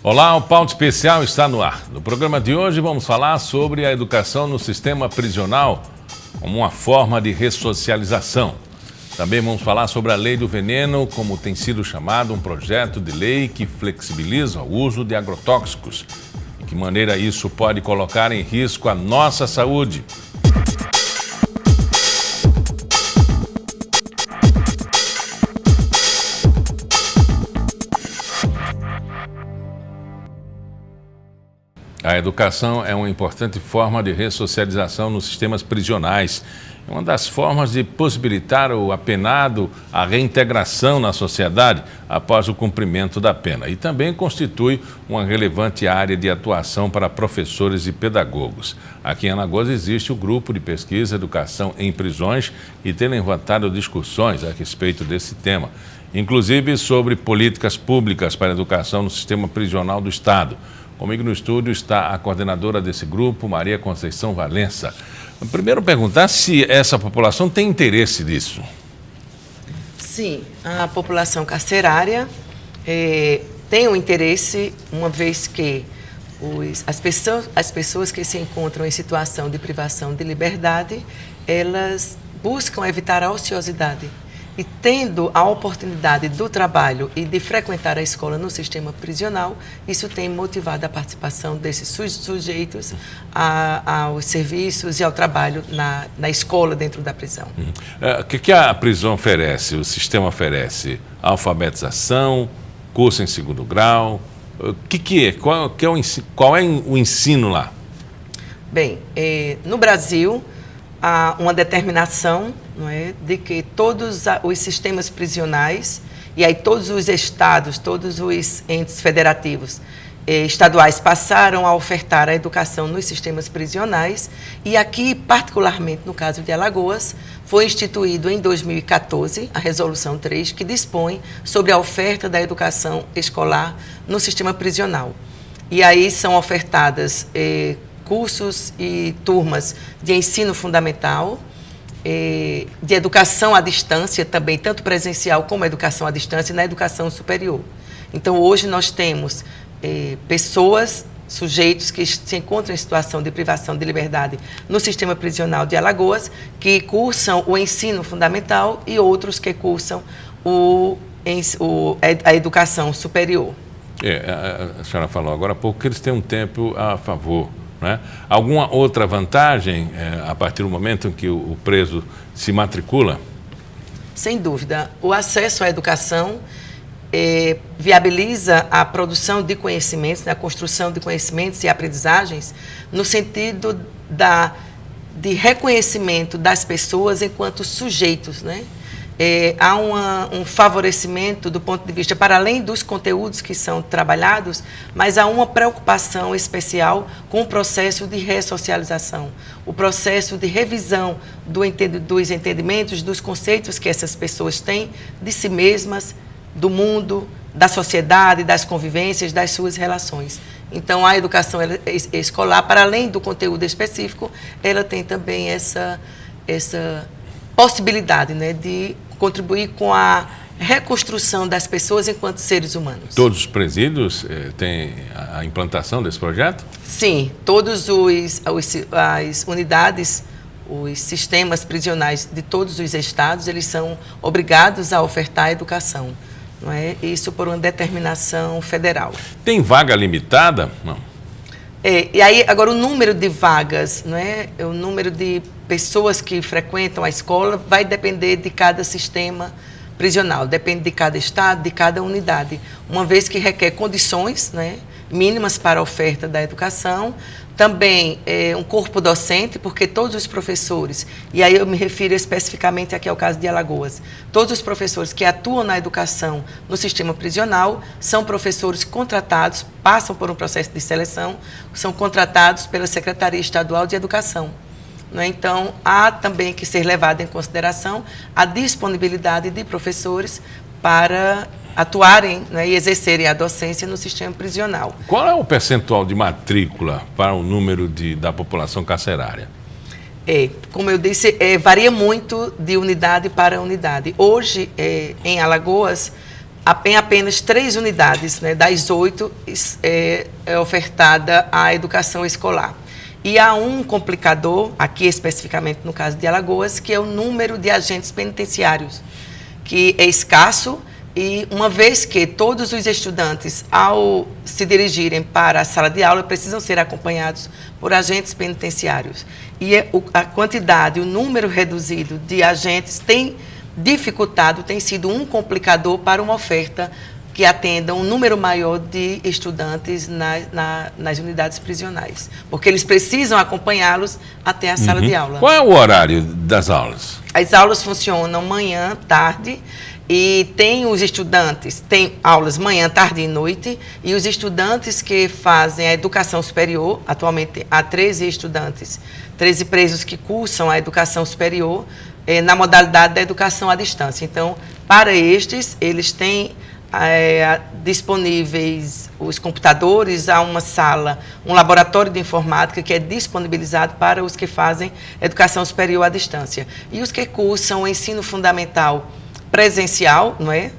Olá, o Pauta Especial está no ar. No programa de hoje vamos falar sobre a educação no sistema prisional como uma forma de ressocialização. Também vamos falar sobre a Lei do Veneno, como tem sido chamado um projeto de lei que flexibiliza o uso de agrotóxicos. De que maneira isso pode colocar em risco a nossa saúde. A educação é uma importante forma de ressocialização nos sistemas prisionais. É uma das formas de possibilitar o apenado a reintegração na sociedade após o cumprimento da pena. E também constitui uma relevante área de atuação para professores e pedagogos. Aqui em Alagoas existe o Grupo de Pesquisa Educação em Prisões e tem levantado discussões a respeito desse tema, inclusive sobre políticas públicas para a educação no sistema prisional do Estado. Comigo no estúdio está a coordenadora desse grupo, Maria Conceição Valença. Primeiro perguntar se essa população tem interesse nisso. Sim, a população carcerária tem um interesse, uma vez que as pessoas que se encontram em situação de privação de liberdade, elas buscam evitar a ociosidade. E tendo a oportunidade do trabalho e de frequentar a escola no sistema prisional, isso tem motivado a participação desses sujeitos aos serviços e ao trabalho na escola dentro da prisão. O que a prisão oferece, o sistema oferece? Alfabetização, curso em segundo grau, o que é? Qual é o ensino lá? Bem, no Brasil, há uma determinação, não é, de que todos os sistemas prisionais, e aí todos os estados, todos os entes federativos estaduais passaram a ofertar a educação nos sistemas prisionais, e aqui, particularmente no caso de Alagoas, foi instituído em 2014 a Resolução 3, que dispõe sobre a oferta da educação escolar no sistema prisional. E aí são ofertadas cursos e turmas de ensino fundamental, de educação à distância também, tanto presencial como educação à distância e na educação superior. Então, hoje nós temos sujeitos que se encontram em situação de privação de liberdade no sistema prisional de Alagoas, que cursam o ensino fundamental e outros que cursam a educação superior. A senhora falou agora há pouco que eles têm um tempo a favor. Né? Alguma outra vantagem a partir do momento em que o preso se matricula? Sem dúvida. O acesso à educação viabiliza a produção de conhecimentos, a construção de conhecimentos e aprendizagens no sentido de reconhecimento das pessoas enquanto sujeitos, né? Há um favorecimento do ponto de vista, para além dos conteúdos que são trabalhados, mas há uma preocupação especial com o processo de ressocialização, o processo de revisão dos entendimentos, dos conceitos que essas pessoas têm de si mesmas, do mundo, da sociedade, das convivências, das suas relações. Então, a educação escolar, para além do conteúdo específico, ela tem também essa possibilidade, né, de contribuir com a reconstrução das pessoas enquanto seres humanos. Todos os presídios têm a implantação desse projeto? Sim, todas as unidades, os sistemas prisionais de todos os estados, eles são obrigados a ofertar educação, não é? Isso por uma determinação federal. Tem vaga limitada? Não. E aí, agora, o número de vagas, não é? O número de pessoas que frequentam a escola vai depender de cada sistema prisional, depende de cada estado, de cada unidade, uma vez que requer condições, né, mínimas para a oferta da educação, também um corpo docente, porque todos os professores, e aí eu me refiro especificamente aqui ao caso de Alagoas, todos os professores que atuam na educação no sistema prisional são professores contratados, passam por um processo de seleção, são contratados pela Secretaria Estadual de Educação. Então, há também que ser levada em consideração a disponibilidade de professores para atuarem, né, e exercerem a docência no sistema prisional. Qual é o percentual de matrícula para o número da população carcerária? Como eu disse, varia muito de unidade para unidade. Hoje, em Alagoas, em apenas 3 unidades, né, das 8, é ofertada a educação escolar. E há um complicador, aqui especificamente no caso de Alagoas, que é o número de agentes penitenciários, que é escasso, e uma vez que todos os estudantes, ao se dirigirem para a sala de aula, precisam ser acompanhados por agentes penitenciários. E a quantidade, o número reduzido de agentes tem sido um complicador para uma oferta que atenda um número maior de estudantes nas unidades prisionais, porque eles precisam acompanhá-los até a sala de aula. Qual é o horário das aulas? As aulas funcionam manhã, tarde, e tem aulas manhã, tarde e noite, e os estudantes que fazem a educação superior, atualmente há 13 presos que cursam a educação superior, na modalidade da educação à distância. Então, para estes, eles têm disponíveis os computadores, há uma sala, um laboratório de informática que é disponibilizado para os que fazem educação superior à distância. E os que cursam o ensino fundamental presencial, não é?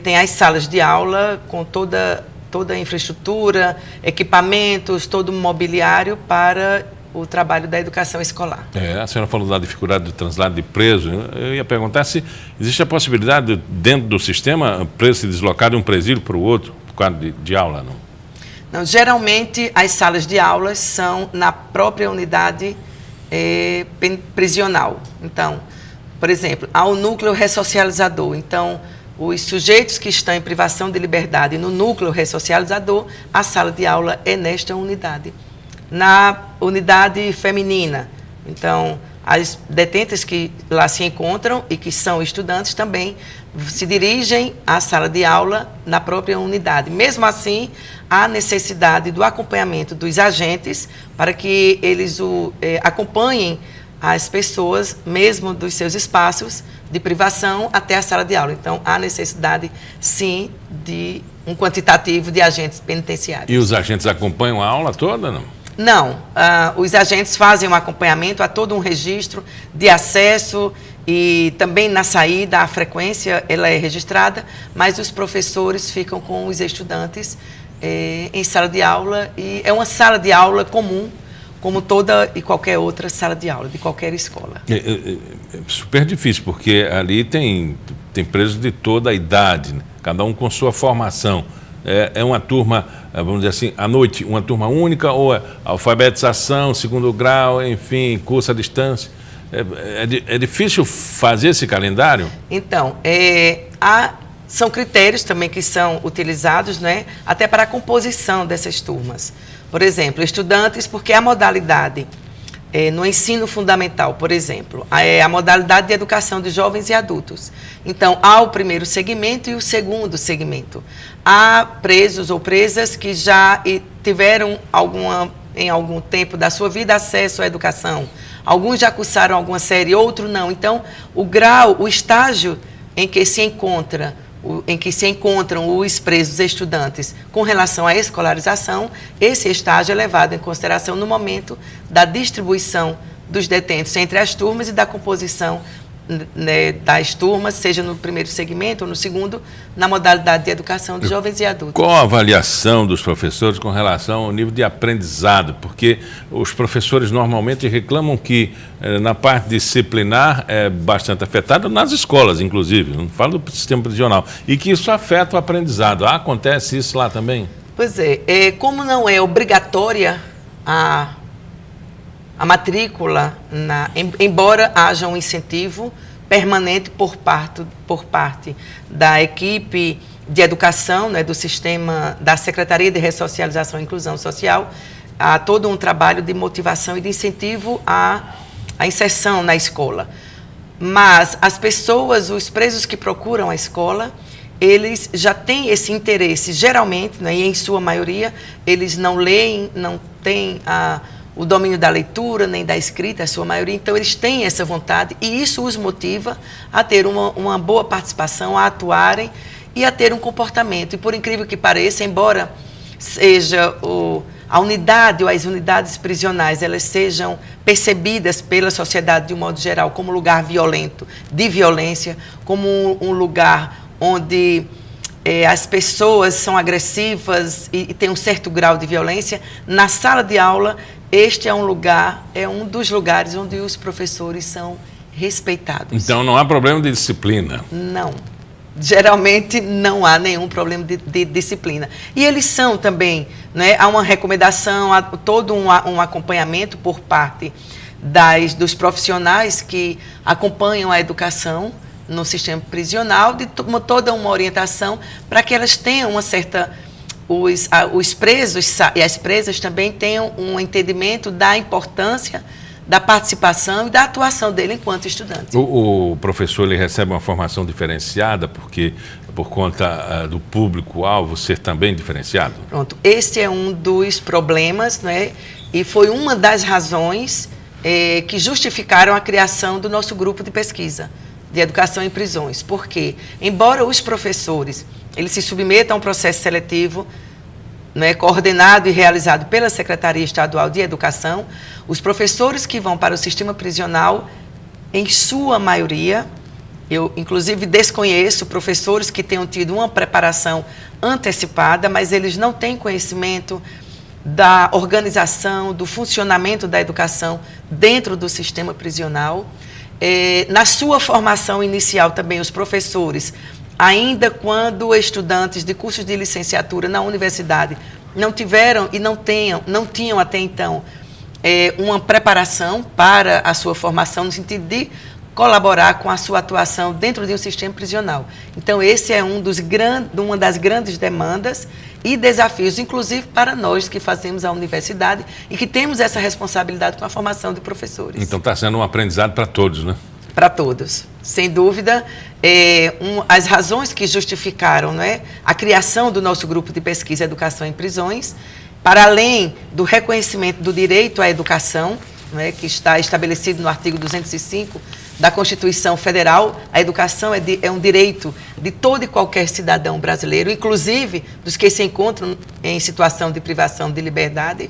Tem as salas de aula com toda a infraestrutura, equipamentos, todo o mobiliário para o trabalho da educação escolar. A senhora falou da dificuldade do translado de preso. Eu ia perguntar se existe a possibilidade, dentro do sistema, o preso se deslocar de um presídio para o outro, por causa de aula, não? Não, geralmente, as salas de aulas são na própria unidade prisional. Então, por exemplo, há o núcleo ressocializador. Então, os sujeitos que estão em privação de liberdade no núcleo ressocializador, a sala de aula é nesta unidade. Na unidade feminina, então, as detentas que lá se encontram e que são estudantes também se dirigem à sala de aula na própria unidade. Mesmo assim, há necessidade do acompanhamento dos agentes para que eles acompanhem as pessoas, mesmo dos seus espaços de privação, até a sala de aula. Então, há necessidade, sim, de um quantitativo de agentes penitenciários. E os agentes acompanham a aula toda, não? Não. Os agentes fazem um acompanhamento, há todo um registro de acesso e também na saída, a frequência ela é registrada, mas os professores ficam com os estudantes em sala de aula, e é uma sala de aula comum, como toda e qualquer outra sala de aula, de qualquer escola. É super difícil, porque ali tem presos de toda a idade, né? Cada um com sua formação. É uma turma, vamos dizer assim, à noite, uma turma única, ou alfabetização, segundo grau, enfim, curso à distância. É difícil fazer esse calendário? Então, são critérios também que são utilizados, né, até para a composição dessas turmas. Por exemplo, estudantes, porque a modalidade no ensino fundamental, por exemplo, é a modalidade de educação de jovens e adultos. Então, há o primeiro segmento e o segundo segmento. Há presos ou presas que já tiveram em algum tempo da sua vida acesso à educação. Alguns já cursaram alguma série, outros não. Então, o estágio em que se encontram os presos estudantes com relação à escolarização, esse estágio é levado em consideração no momento da distribuição dos detentos entre as turmas e da composição, né, das turmas, seja no primeiro segmento ou no segundo, na modalidade de educação de jovens e adultos. Qual a avaliação dos professores com relação ao nível de aprendizado? Porque os professores normalmente reclamam que na parte disciplinar é bastante afetado, nas escolas inclusive, não falo do sistema prisional, e que isso afeta o aprendizado. Acontece isso lá também? Pois como não é obrigatória a matrícula, embora haja um incentivo permanente por parte da equipe de educação, né, do sistema da Secretaria de Ressocialização e Inclusão Social, há todo um trabalho de motivação e de incentivo à inserção na escola. Mas as pessoas, os presos que procuram a escola, eles já têm esse interesse, geralmente, né, e em sua maioria, eles não leem, não têm o domínio da leitura, nem da escrita, a sua maioria. Então, eles têm essa vontade e isso os motiva a ter uma boa participação, a atuarem e a ter um comportamento. E, por incrível que pareça, embora seja a unidade ou as unidades prisionais, elas sejam percebidas pela sociedade, de um modo geral, como lugar violento, de violência, como um lugar onde as pessoas são agressivas e têm um certo grau de violência, na sala de aula, este é um dos lugares onde os professores são respeitados. Então não há problema de disciplina? Não. Geralmente não há nenhum problema de disciplina. E eles são também, né, há uma recomendação, há todo um acompanhamento por parte dos profissionais que acompanham a educação no sistema prisional, de toda uma orientação para que elas tenham uma certa... Os presos e as presas também tenham um entendimento da importância da participação e da atuação dele enquanto estudante. O professor ele recebe uma formação diferenciada porque por conta do público-alvo ser também diferenciado? Pronto, esse é um dos problemas, né? E foi uma das razões que justificaram a criação do nosso grupo de pesquisa de educação em prisões. Porque, embora os professores eles se submetam a um processo seletivo, né, coordenado e realizado pela Secretaria Estadual de Educação, os professores que vão para o sistema prisional, em sua maioria, eu inclusive desconheço professores que tenham tido uma preparação antecipada, mas eles não têm conhecimento da organização, do funcionamento da educação dentro do sistema prisional. Na sua formação inicial também, os professores, ainda quando estudantes de cursos de licenciatura na universidade não tiveram e não tinham até então uma preparação para a sua formação no sentido de colaborar com a sua atuação dentro de um sistema prisional. Então, esse é uma das grandes demandas e desafios, inclusive para nós que fazemos a universidade e que temos essa responsabilidade com a formação de professores. Então, está sendo um aprendizado para todos, né? Para todos, sem dúvida. As razões que justificaram, né, a criação do nosso grupo de pesquisa Educação em Prisões, para além do reconhecimento do direito à educação, né, que está estabelecido no artigo 205 da Constituição Federal, a educação é um direito de todo e qualquer cidadão brasileiro, inclusive dos que se encontram em situação de privação de liberdade.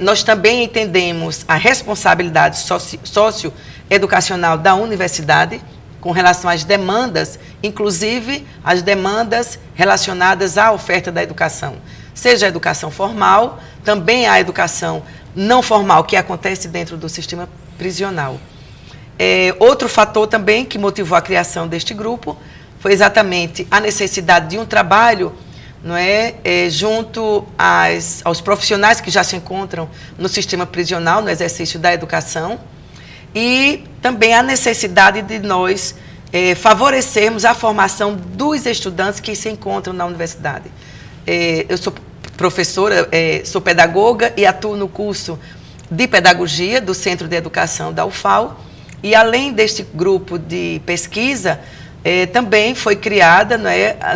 Nós também entendemos a responsabilidade socioeducacional da universidade com relação às demandas, inclusive as demandas relacionadas à oferta da educação, seja a educação formal, também a educação não formal que acontece dentro do sistema prisional. Outro fator também que motivou a criação deste grupo foi exatamente a necessidade de um trabalho, não é, junto aos profissionais que já se encontram no sistema prisional, no exercício da educação, e também a necessidade de nós favorecermos a formação dos estudantes que se encontram na universidade. Eu sou professora, sou pedagoga e atuo no curso de pedagogia do Centro de Educação da UFAL, e além deste grupo de pesquisa, também foi criada,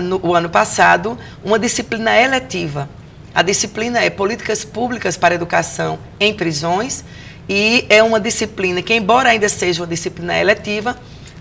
no ano passado, uma disciplina eletiva. A disciplina é Políticas Públicas para a Educação em Prisões, e é uma disciplina que, embora ainda seja uma disciplina eletiva,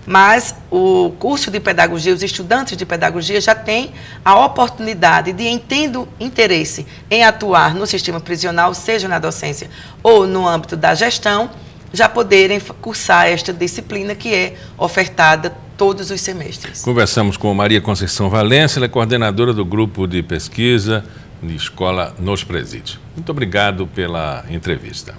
mas o curso de pedagogia, os estudantes de pedagogia já têm a oportunidade de, tendo interesse em atuar no sistema prisional, seja na docência ou no âmbito da gestão, já poderem cursar esta disciplina que é ofertada todos os semestres. Conversamos com Maria Conceição Valença, ela é coordenadora do grupo de pesquisa de escola nos presídios. Muito obrigado pela entrevista.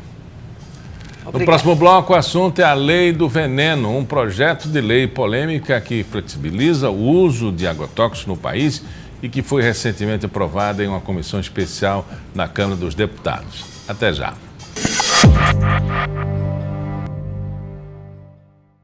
Obrigado. No próximo bloco, o assunto é a Lei do Veneno, um projeto de lei polêmica que flexibiliza o uso de agrotóxicos no país e que foi recentemente aprovada em uma comissão especial na Câmara dos Deputados. Até já.